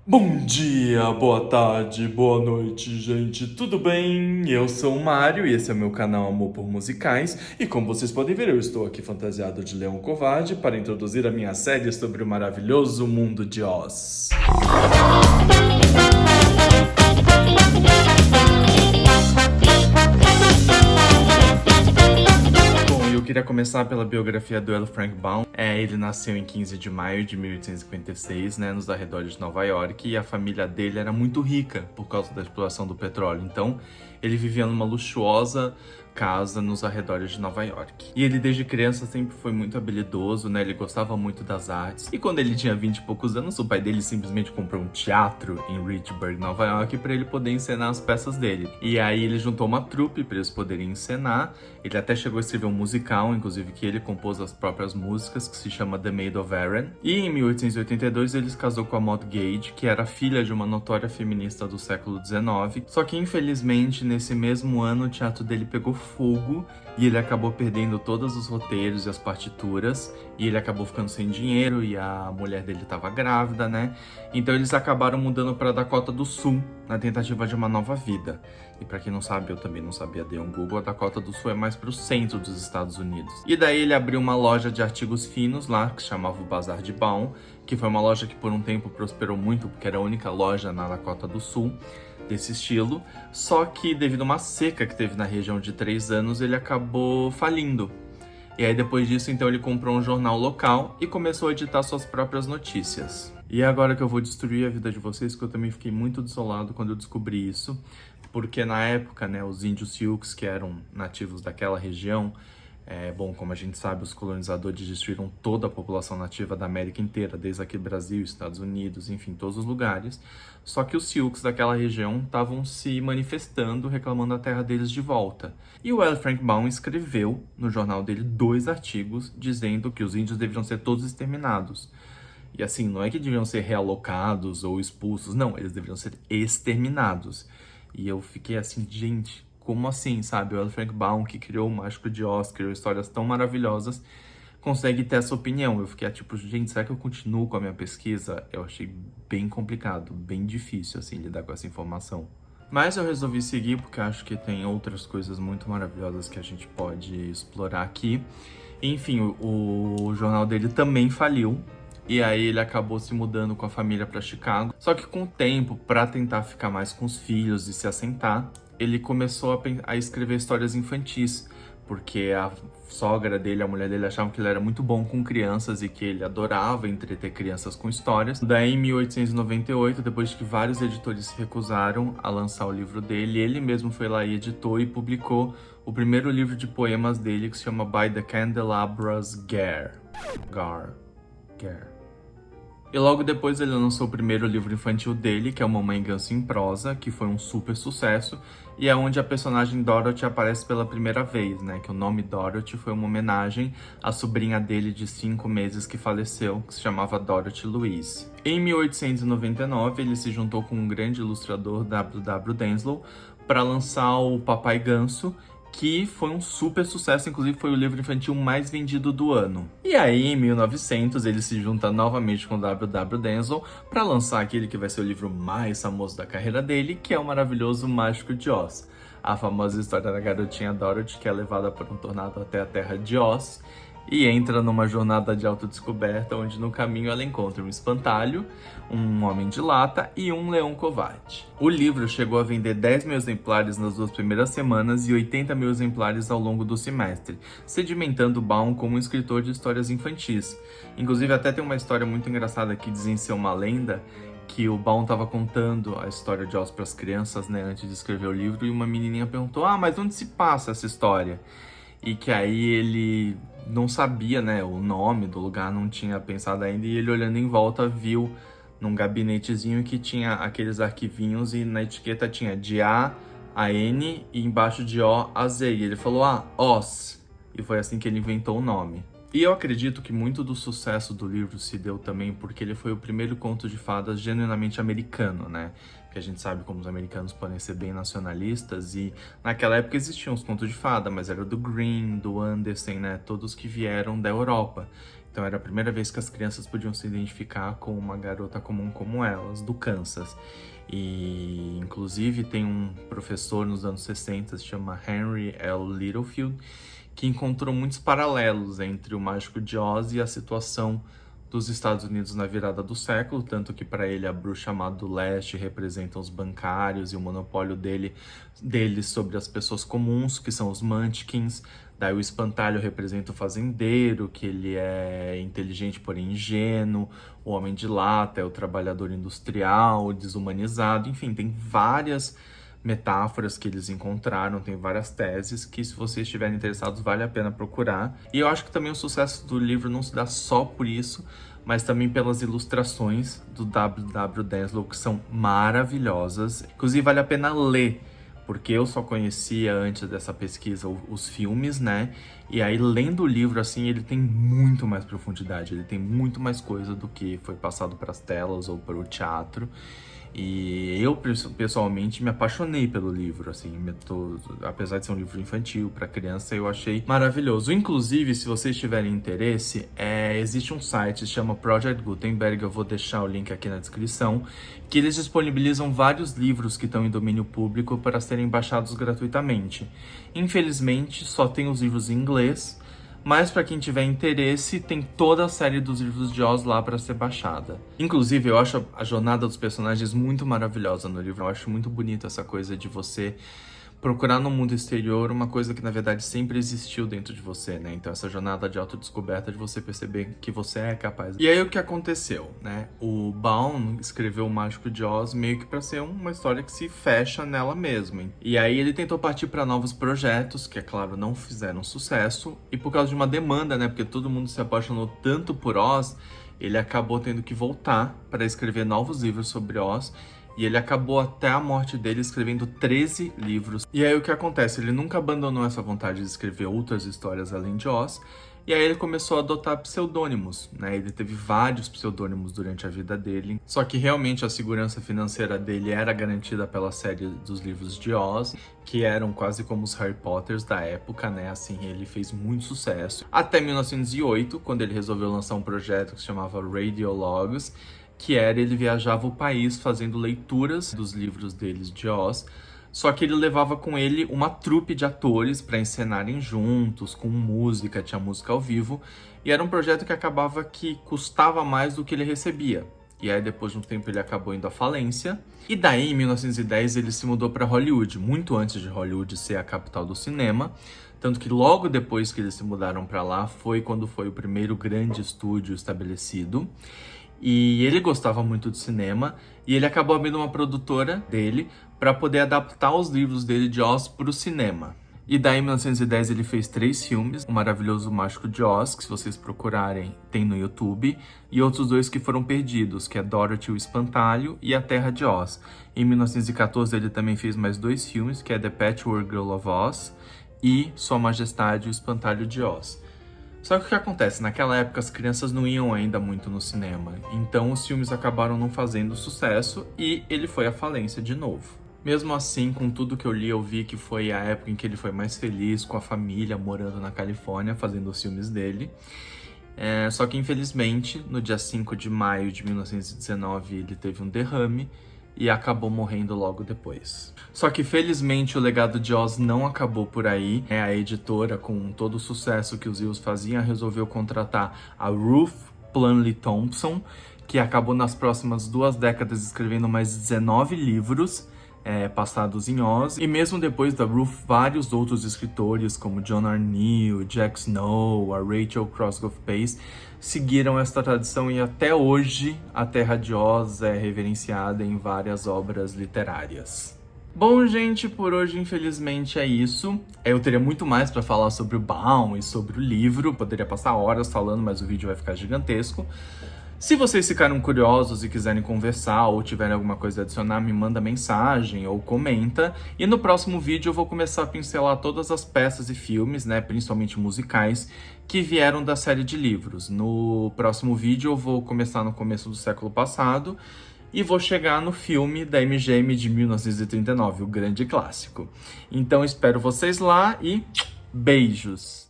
Bom dia, boa tarde, boa noite, gente, tudo bem? Eu sou o Mário e esse é o meu canal Amor por Musicais. E como vocês podem ver, eu estou aqui fantasiado de Leão Covarde para introduzir a minha série sobre o maravilhoso mundo de Oz. Eu queria começar pela biografia do L. Frank Baum. Ele nasceu em 15 de maio de 1856, nos arredores de Nova York, e a família dele era muito rica por causa da exploração do petróleo. Então, ele vivia numa luxuosa casa nos arredores de Nova York. E ele, desde criança, sempre foi muito habilidoso, Ele gostava muito das artes. E quando ele tinha 20 e poucos anos, o pai dele simplesmente comprou um teatro em Richburg, Nova York, para ele poder encenar as peças dele. E aí ele juntou uma trupe para eles poderem encenar. Ele até chegou a escrever um musical, inclusive, que ele compôs as próprias músicas, que se chama The Maid of Erin. E em 1882 ele se casou com a Maud Gage, que era filha de uma notória feminista do século XIX. Só que, infelizmente, nesse mesmo ano, o teatro dele pegou fogo e ele acabou perdendo todos os roteiros e as partituras, e ele acabou ficando sem dinheiro, e a mulher dele estava grávida, Então eles acabaram mudando para Dakota do Sul, na tentativa de uma nova vida. E para quem não sabe, eu também não sabia, dei um Google, a Dakota do Sul é mais pro centro dos Estados Unidos. E daí ele abriu uma loja de artigos finos lá, que se chamava o Bazar de Baum, que foi uma loja que por um tempo prosperou muito, porque era a única loja na Dakota do Sul desse estilo. Só que devido a uma seca que teve na região de 3 anos, ele acabou falindo. E aí depois disso, então, ele comprou um jornal local e começou a editar suas próprias notícias. E é agora que eu vou destruir a vida de vocês, que eu também fiquei muito desolado quando eu descobri isso, porque na época, os índios Sioux, que eram nativos daquela região, como a gente sabe, os colonizadores destruíram toda a população nativa da América inteira, desde aqui Brasil, Estados Unidos, enfim, todos os lugares. Só que os Sioux daquela região estavam se manifestando, reclamando a terra deles de volta. E o L. Frank Baum escreveu no jornal dele 2 artigos dizendo que os índios deveriam ser todos exterminados. E assim, não é que deviam ser realocados ou expulsos, não, eles deveriam ser exterminados. E eu fiquei assim, gente, como assim, sabe? O L. Frank Baum, que criou o Mágico de Oz, criou histórias tão maravilhosas, consegue ter essa opinião. Eu fiquei tipo, gente, será que eu continuo com a minha pesquisa? Eu achei bem complicado, bem difícil, assim, lidar com essa informação. Mas eu resolvi seguir porque acho que tem outras coisas muito maravilhosas que a gente pode explorar aqui. Enfim, o jornal dele também faliu. E aí ele acabou se mudando com a família para Chicago. Só que com o tempo, para tentar ficar mais com os filhos e se assentar, ele começou a escrever histórias infantis, porque a sogra dele, a mulher dele, achavam que ele era muito bom com crianças e que ele adorava entreter crianças com histórias. Daí, em 1898, depois de que vários editores se recusaram a lançar o livro dele, ele mesmo foi lá e editou e publicou o primeiro livro de poemas dele, que se chama By the Candelabra's Gar. E logo depois ele lançou o primeiro livro infantil dele, que é o Mamãe Ganso em Prosa, que foi um super sucesso, e é onde a personagem Dorothy aparece pela primeira vez, que o nome Dorothy foi uma homenagem à sobrinha dele de 5 meses que faleceu, que se chamava Dorothy Louise. Em 1899, ele se juntou com um grande ilustrador, W. W. Denslow, para lançar o Papai Ganso, que foi um super sucesso, inclusive foi o livro infantil mais vendido do ano. E aí, em 1900, ele se junta novamente com o W. W. Denslow para lançar aquele que vai ser o livro mais famoso da carreira dele, que é o maravilhoso Mágico de Oz. A famosa história da garotinha Dorothy, que é levada por um tornado até a terra de Oz, e entra numa jornada de autodescoberta, onde no caminho ela encontra um espantalho, um homem de lata e um leão covarde. O livro chegou a vender 10 mil exemplares nas 2 primeiras semanas e 80 mil exemplares ao longo do semestre, sedimentando Baum como um escritor de histórias infantis. Inclusive, até tem uma história muito engraçada que dizem ser uma lenda, que o Baum estava contando a história de Oz para as crianças, antes de escrever o livro, e uma menininha perguntou, mas onde se passa essa história? E que aí ele não sabia, o nome do lugar, não tinha pensado ainda, e ele olhando em volta viu num gabinetezinho que tinha aqueles arquivinhos e na etiqueta tinha de A a N e embaixo de O a Z. E ele falou, Oz. E foi assim que ele inventou o nome. E eu acredito que muito do sucesso do livro se deu também porque ele foi o primeiro conto de fadas genuinamente americano, Porque a gente sabe como os americanos podem ser bem nacionalistas e naquela época existiam os contos de fada, mas era do Grimm, do Andersen, todos que vieram da Europa. Então era a primeira vez que as crianças podiam se identificar com uma garota comum como elas, do Kansas. E, inclusive, tem um professor nos anos 60, se chama Henry L. Littlefield, que encontrou muitos paralelos entre o Mágico de Oz e a situação dos Estados Unidos na virada do século, tanto que para ele a bruxa má do leste representa os bancários e o monopólio deles sobre as pessoas comuns, que são os Munchkins. Daí o espantalho representa o fazendeiro, que ele é inteligente, porém ingênuo. O homem de lata é o trabalhador industrial, desumanizado. Enfim, tem várias metáforas que eles encontraram, tem várias teses que, se vocês estiverem interessados, vale a pena procurar. E eu acho que também o sucesso do livro não se dá só por isso, mas também pelas ilustrações do W.W. Denslow, que são maravilhosas. Inclusive, vale a pena ler, porque eu só conhecia antes dessa pesquisa os filmes, né? E aí, lendo o livro, assim, ele tem muito mais profundidade, ele tem muito mais coisa do que foi passado para as telas ou para o teatro. E eu, pessoalmente, me apaixonei pelo livro, assim, apesar de ser um livro infantil para criança, eu achei maravilhoso. Inclusive, se vocês tiverem interesse, existe um site que se chama Project Gutenberg, eu vou deixar o link aqui na descrição, que eles disponibilizam vários livros que estão em domínio público para serem baixados gratuitamente. Infelizmente, só tem os livros em inglês, mas para quem tiver interesse, tem toda a série dos livros de Oz lá para ser baixada. Inclusive, eu acho a jornada dos personagens muito maravilhosa no livro. Eu acho muito bonito essa coisa de você procurar no mundo exterior uma coisa que, na verdade, sempre existiu dentro de você, né? Então, essa jornada de autodescoberta, de você perceber que você é capaz. E aí, o que aconteceu, né? O Baum escreveu O Mágico de Oz meio que para ser uma história que se fecha nela mesma. E aí, ele tentou partir para novos projetos, que, é claro, não fizeram sucesso. E por causa de uma demanda, né? Porque todo mundo se apaixonou tanto por Oz, ele acabou tendo que voltar para escrever novos livros sobre Oz. E ele acabou até a morte dele escrevendo 13 livros. E aí o que acontece? Ele nunca abandonou essa vontade de escrever outras histórias além de Oz. E aí ele começou a adotar pseudônimos, né? Ele teve vários pseudônimos durante a vida dele. Só que realmente a segurança financeira dele era garantida pela série dos livros de Oz, que eram quase como os Harry Potters da época, né? Assim, ele fez muito sucesso. Até 1908, quando ele resolveu lançar um projeto que se chamava Radiologues, que era ele viajava o país fazendo leituras dos livros deles de Oz, só que ele levava com ele uma trupe de atores para encenarem juntos, com música, tinha música ao vivo, e era um projeto que acabava que custava mais do que ele recebia. E aí, depois de um tempo, ele acabou indo à falência. E daí, em 1910, ele se mudou para Hollywood, muito antes de Hollywood ser a capital do cinema. Tanto que logo depois que eles se mudaram para lá, foi quando foi o primeiro grande estúdio estabelecido. E ele gostava muito de cinema, e ele acabou abrindo uma produtora dele para poder adaptar os livros dele de Oz para o cinema. E daí, em 1910, ele fez 3 filmes, O Maravilhoso Mágico de Oz, que se vocês procurarem, tem no YouTube, e outros 2 que foram perdidos, que é Dorothy o Espantalho e A Terra de Oz. Em 1914, ele também fez mais 2 filmes, que é The Patchwork Girl of Oz e Sua Majestade o Espantalho de Oz. Só que o que acontece? Naquela época as crianças não iam ainda muito no cinema, então os filmes acabaram não fazendo sucesso e ele foi à falência de novo. Mesmo assim, com tudo que eu li, eu vi que foi a época em que ele foi mais feliz com a família, morando na Califórnia, fazendo os filmes dele. Só que infelizmente, no dia 5 de maio de 1919, ele teve um derrame e acabou morrendo logo depois. Só que felizmente o legado de Oz não acabou por aí. A editora, com todo o sucesso que os livros faziam, resolveu contratar a Ruth Plumly Thompson, que acabou nas próximas 2 décadas escrevendo mais 19 livros passados em Oz. E mesmo depois da Ruth, vários outros escritores, como John Arneal, Jack Snow, a Rachel Crosgrove Pace, seguiram esta tradição, e até hoje a Terra de Oz é reverenciada em várias obras literárias. Bom, gente, por hoje infelizmente é isso. Eu teria muito mais para falar sobre o Baum e sobre o livro, poderia passar horas falando, mas o vídeo vai ficar gigantesco. Se vocês ficaram curiosos e quiserem conversar ou tiverem alguma coisa a adicionar, me manda mensagem ou comenta. E no próximo vídeo eu vou começar a pincelar todas as peças e filmes, né, principalmente musicais, que vieram da série de livros. No próximo vídeo eu vou começar no começo do século passado e vou chegar no filme da MGM de 1939, o grande clássico. Então espero vocês lá e beijos!